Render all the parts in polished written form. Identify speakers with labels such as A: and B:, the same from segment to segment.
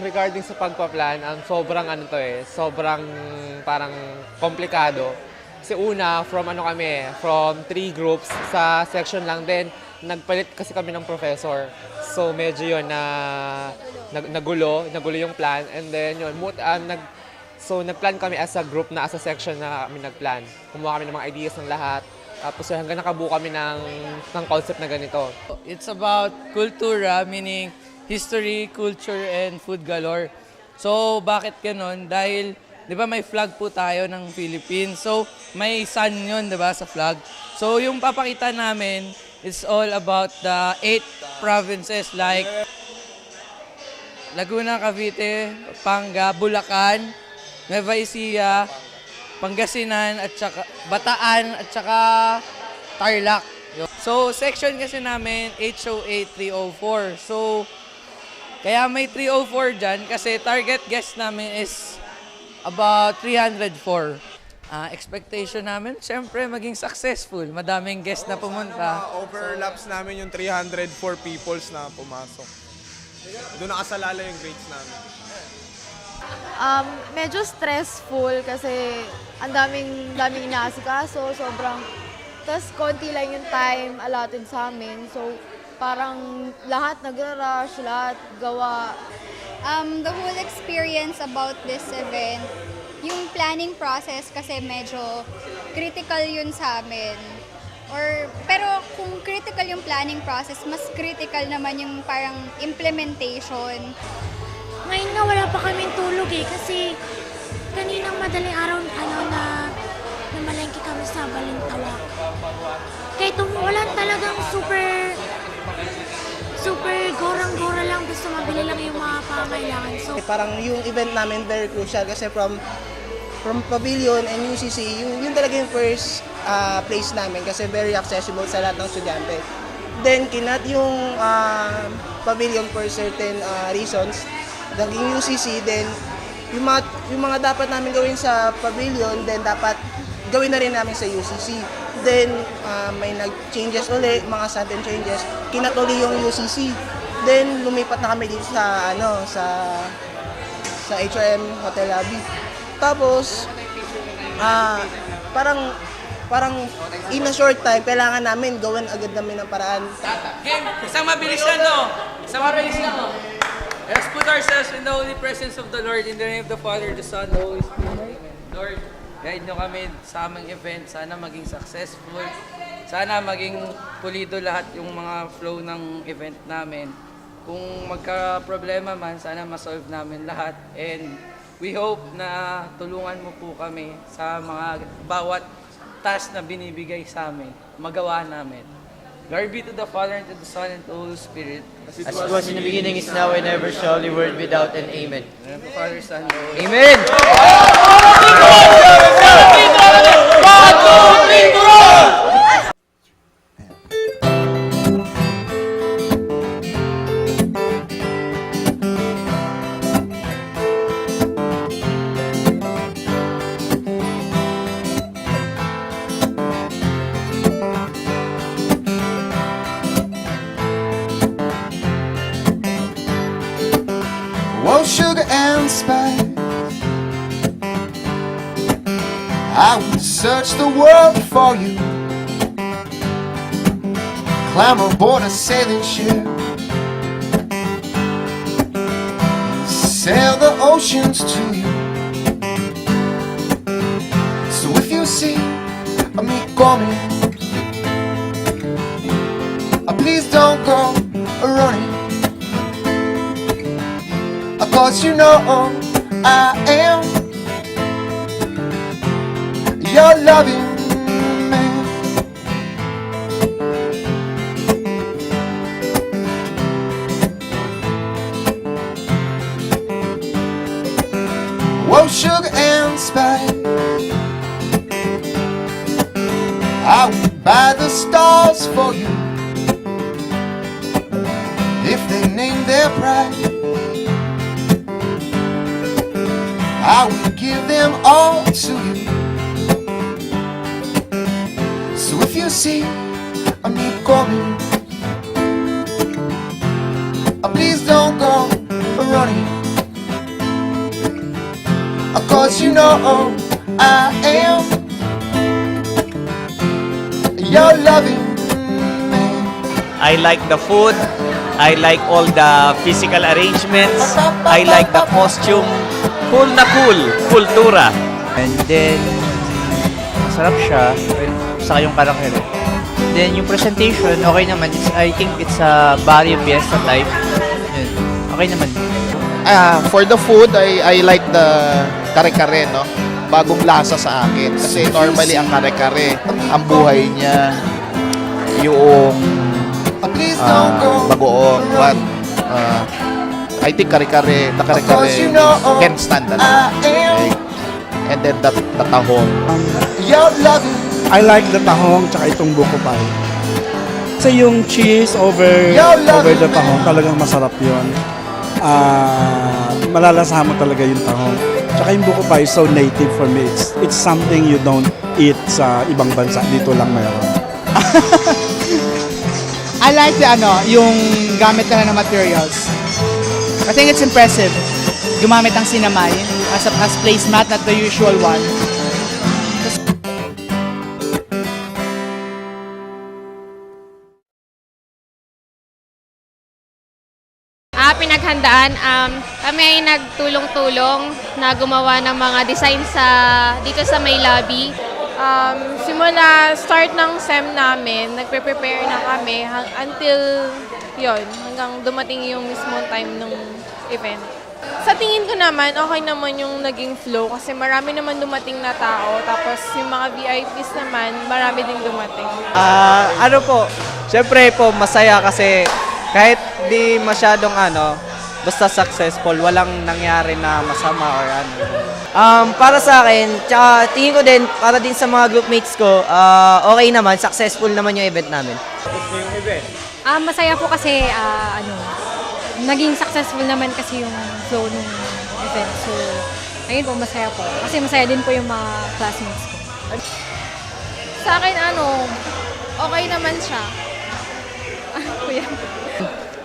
A: Regarding sa pagpa-plan, sobrang ano to sobrang parang komplikado. Kasi una, from 3 groups sa section lang din, nagpalit kasi kami ng professor. So medyo yun nagulo yung plan. And then yun, nagplan kami as a group as a section na kami nagplan. Kumuha kami ng mga ideas ng lahat. Tapos hanggang nakabuo kami ng concept na ganito.
B: It's about kultura, meaning history, culture, and food galore. So, bakit ganon? Dahil, di ba may flag po tayo ng Philippines. So, may sun yun, di ba, sa flag. So, yung papakita namin is all about the 8 provinces like Laguna, Cavite, Panga, Bulacan, Nueva Ecija, Pangasinan, at saka Bataan, at saka Tarlac. So, section kasi namin, HOA 304. So, kaya may 304 dyan kasi target guest namin is about 304. Expectation namin, syempre, maging successful. Madaming guest na pumunta.
C: Overlaps namin yung 304 peoples na pumasok. Doon nakasalala yung grades namin.
D: Medyo stressful kasi ang daming inaasikaso, sobrang, tas konti lang yung time allotted sa amin. So, parang lahat nagra-rush, lahat gawa.
E: The whole experience about this event, yung planning process kasi medyo critical yun sa amin. Pero kung critical yung planning process, mas critical naman yung parang implementation.
F: Ngayon nga wala pa kaming tulog kasi kaninang madaling araw namalengke kami sa Balintawak. Kahit umuulan talagang super gorang-gora lang, gusto mabili lang yung mga pangailangan. So,
G: parang yung event namin very crucial kasi from Pavilion and UCC, yun talaga yung first place namin kasi very accessible sa lahat ng estudyante. Then, kinat yung Pavilion for certain reasons. Naging UCC, then yung mga dapat namin gawin sa Pavilion, then dapat gawin na rin namin sa UCC. Then, may nag-changes ulit, mga sudden changes. Kinat uli yung UCC. Then, lumipat na kami dito sa HRM Hotel Lobby. Tapos, parang in a short time, kailangan namin gawin agad namin ng paraan.
B: Game! Isang mabilis lang, no? Isang mabilis lang, no? Let's put ourselves in the holy presence of the Lord, in the name of the Father, the Son, the Holy Spirit. Lord, guide nyo kami sa aming event. Sana maging successful. Sana maging pulido lahat yung mga flow ng event namin. Kung magka-problema man, sana masolve namin lahat. And we hope na tulungan mo po kami sa mga bawat task na binibigay sa amin. Magawa namin. Glory be to the Father, and to the Son, and to the Holy Spirit.
H: As it was in the beginning, is now, and ever shall be, word without an amen.
B: And the Father, Son, and the Holy Spirit.
H: Amen!
I: Oh, sugar and spice, I would search the world for you. Climb aboard a sailing ship, sail the oceans to you. So if you see me coming, please don't go running. Cause you know I am your loving man. Whoa, sugar and spice, I would buy the stars for you if they name their price. I will give them all to you. So if you see me coming, please don't go running. you know I am your loving man.
H: I like the food. I like all the physical arrangements. I like the costume. Cool na cool. Kultura. And then, sarap siya. Saka yung karakter. Then, yung presentation, okay naman. I think it's a barrio fiesta type. Yun. Okay naman.
I: For the food, I like the kare-kare, no? Bagong lasa sa akin. Kasi normally ang kare-kare, ang buhay niya, yung bagoong. But I think kare-kare, the kare-kare can stand talaga. Okay? And then the tahong.
J: I like the tahong tsaka itong buko pie. Kasi yung cheese over the tahong, talagang masarap yun. Malalasahan mo talaga yung tahong. Tsaka yung buko pie is so native for me. It's something you don't eat sa ibang bansa. Dito lang mayroon.
K: I like yung gamit na ng materials. I think it's impressive. Gumamit ng sinamay as placemat, not the usual one.
L: Pinaghandaan, kami ay nagtulong-tulong na gumawa ng mga design dito sa may lobby.
M: Simula start ng SEM namin, nagpe-prepare na kami until hanggang dumating yung mismong time ng event. Sa tingin ko naman, okay naman yung naging flow kasi marami naman dumating na tao. Tapos yung mga VIPs naman, marami din dumating.
H: Siyempre po, masaya kasi kahit di masyadong basta successful, walang nangyari na masama or
G: Para sa akin, tsaka tingin ko din, para din sa mga groupmates ko, okay naman, successful naman yung event namin.
F: Masaya po kasi naging successful naman kasi yung flow ng event. So, ayun po, masaya po. Kasi masaya din po yung mga classmates ko.
D: Sa akin, okay naman siya. Kuya.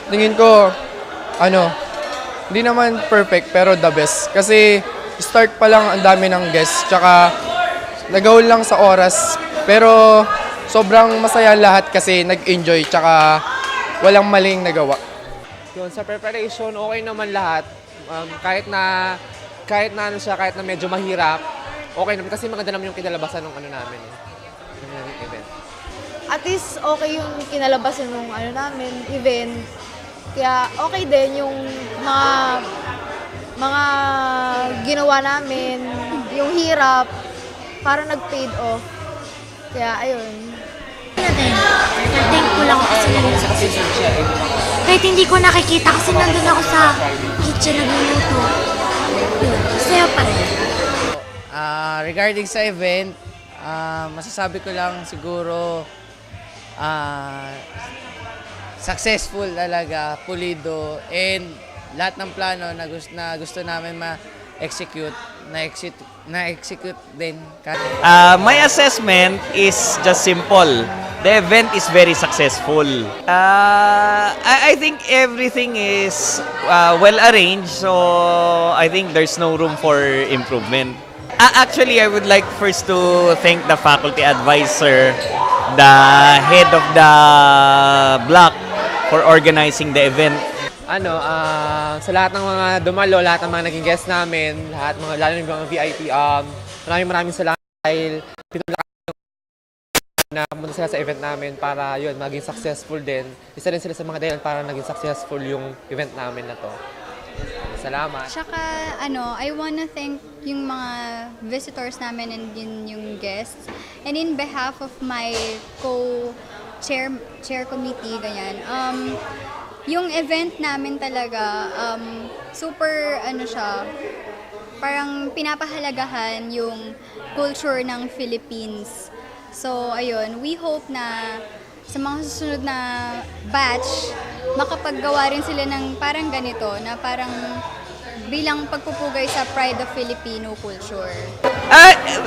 C: Tingin ko, hindi naman perfect pero the best. Kasi start pa lang ang dami ng guests, tsaka nagawin lang sa oras. Pero sobrang masaya lahat kasi nag-enjoy, tsaka walang maling nagawa.
A: Yun, sa preparation, okay naman lahat. Kahit na medyo mahirap, okay naman kasi maganda naman yung kinalabasan ng namin. Yung event.
D: At least okay yung kinalabasan ng namin, event. Kaya okay din yung mga ginawa namin, yung hirap, para nag-paid off. Kaya ayun.
F: Thankful ako kasi kahit hindi ko nakikita kasi nandun ako sa kitchen nagluluto. Yun, masaya pa rin.
B: Regarding sa event, masasabi ko lang siguro successful talaga, pulido, and lahat ng plano na gusto namin ma-execute, na-execute din.
H: My assessment is just simple. The event is very successful. I think everything is well arranged, so I think there's no room for improvement. Actually, I would like first to thank the faculty advisor, the head of the block, for organizing the event.
A: Sa lahat ng mga dumalo, lahat ng mga naging guests namin, lalo ng mga VIP, maraming salamat dahil pinulak na pumunta sila sa event namin para maging successful din. Isa rin sila sa mga dahilan para naging successful yung event namin na to. Salamat.
E: Tsaka, I wanna thank yung mga visitors namin and yung guests. And in behalf of my chair committee, ganyan. Yung event namin talaga, super, siya, parang pinapahalagahan yung culture ng Philippines. So, ayun, we hope na sa mga susunod na batch, makapaggawa rin sila ng parang ganito, na parang bilang pagpupugay sa pride of Filipino culture.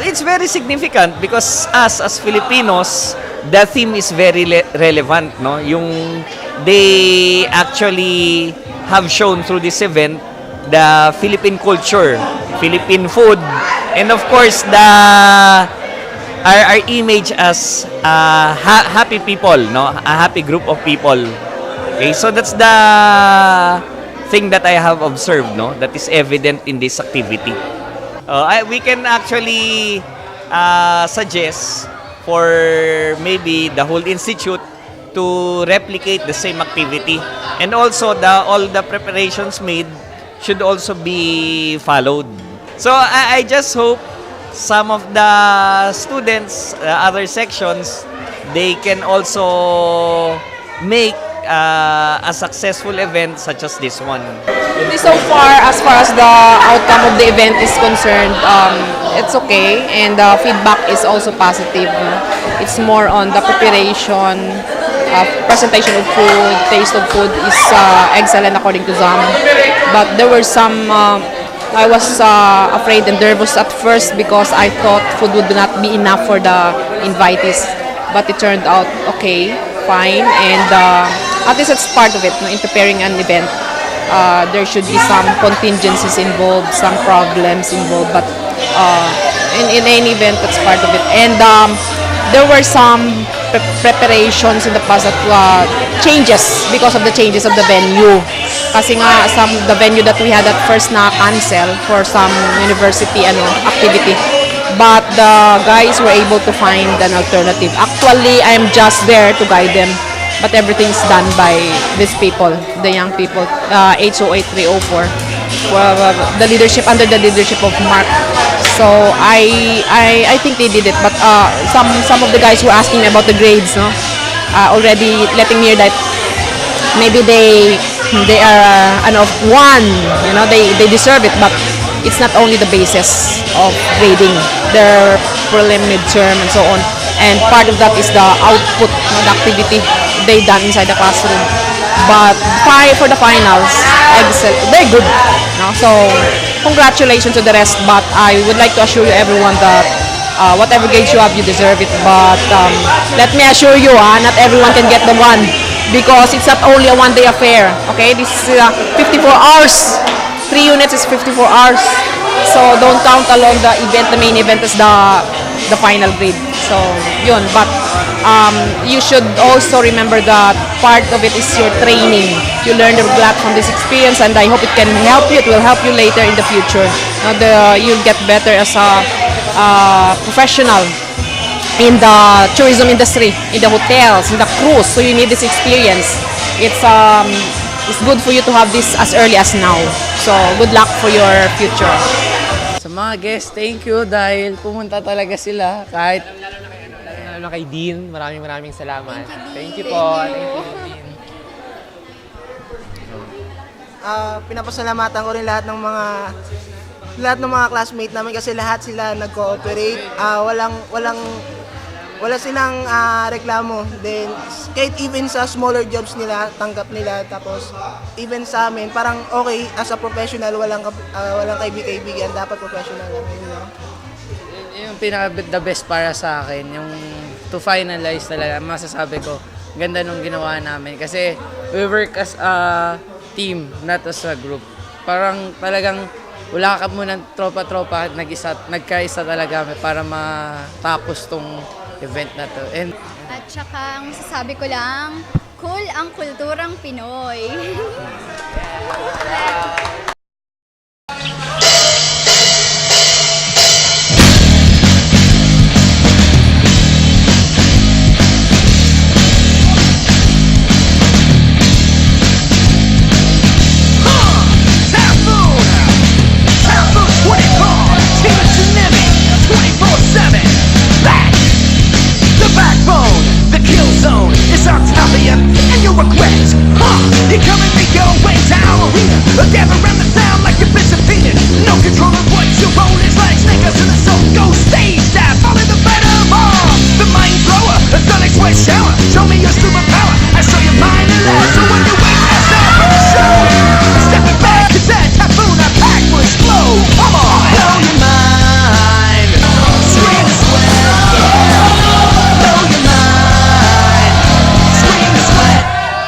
H: It's very significant because us as Filipinos, the theme is very relevant, no? They actually have shown through this event the Philippine culture Philippine food, and of course our image as happy people, no, a happy group of people. Okay, so that's the thing that I have observed, no, that is evident in this activity. We can actually suggest for maybe the whole institute to replicate the same activity, and also all the preparations made should also be followed. So I just hope some of the students, other sections, they can also make a successful event such as this one.
N: So far as the outcome of the event is concerned, it's okay, and the feedback is also positive. It's more on the preparation, presentation of food, taste of food is excellent according to them. But there were some, I was afraid and nervous at first because I thought food would not be enough for the invitees. But it turned out okay, fine, and at least it's part of it, no, in preparing an event. There should be some contingencies involved, some problems involved, but in any event, that's part of it. And there were some preparations in the past that changes because of the changes of the venue. Kasi nga, the venue that we had at first na cancel for some university activity. But the guys were able to find an alternative. Actually, I'm just there to guide them. But everything's done by these people, the young people, 808-304, the leadership, under the leadership of Mark. So I think they did it. But some of the guys were asking me about the grades, no? Already letting me hear that maybe they are one, you know, they deserve it. But it's not only the basis of grading, their prelim, midterm, and so on. And part of that is the output, the activity they done inside the classroom. But for the finals, excellent, very good. No? So congratulations to the rest. But I would like to assure you everyone that whatever grades you have, you deserve it. But let me assure you, not everyone can get the one, because it's not only a one-day affair. Okay, this is 54 hours. 3 units is 54 hours. So don't count along the event. The main event is the final grade. So yun. But you should also remember that part of it is your training. You learn a lot from this experience, and I hope it can help you. It will help you later in the future. You'll get better as a professional in the tourism industry, in the hotels, in the cruise. So you need this experience. It's good for you to have this as early as now. So good luck for your future.
O: Sa mga guests, thank you dahil pumunta talaga sila kahit
A: Lalo na kay Dean, maraming salamat. Thank you po. Thank you, Dean.
G: Pinapasalamatan ko rin lahat ng mga classmate namin kasi lahat sila nag-cooperate. Wala silang reklamo. Then kahit even sa smaller jobs nila, tanggap nila. Tapos even sa amin, parang okay, as a professional, walang kaibigan, dapat professional lang.
O: yung pinaka-the best para sa akin, yung to finalize talaga, masasabi ko, ganda nung ginawa namin. Kasi we work as a team, not as a group. Parang talagang wala ka muna tropa-tropa, nagkaisa talaga para matapos tong event na to. And
E: at saka, ang masasabi ko lang, cool ang kulturang Pinoy.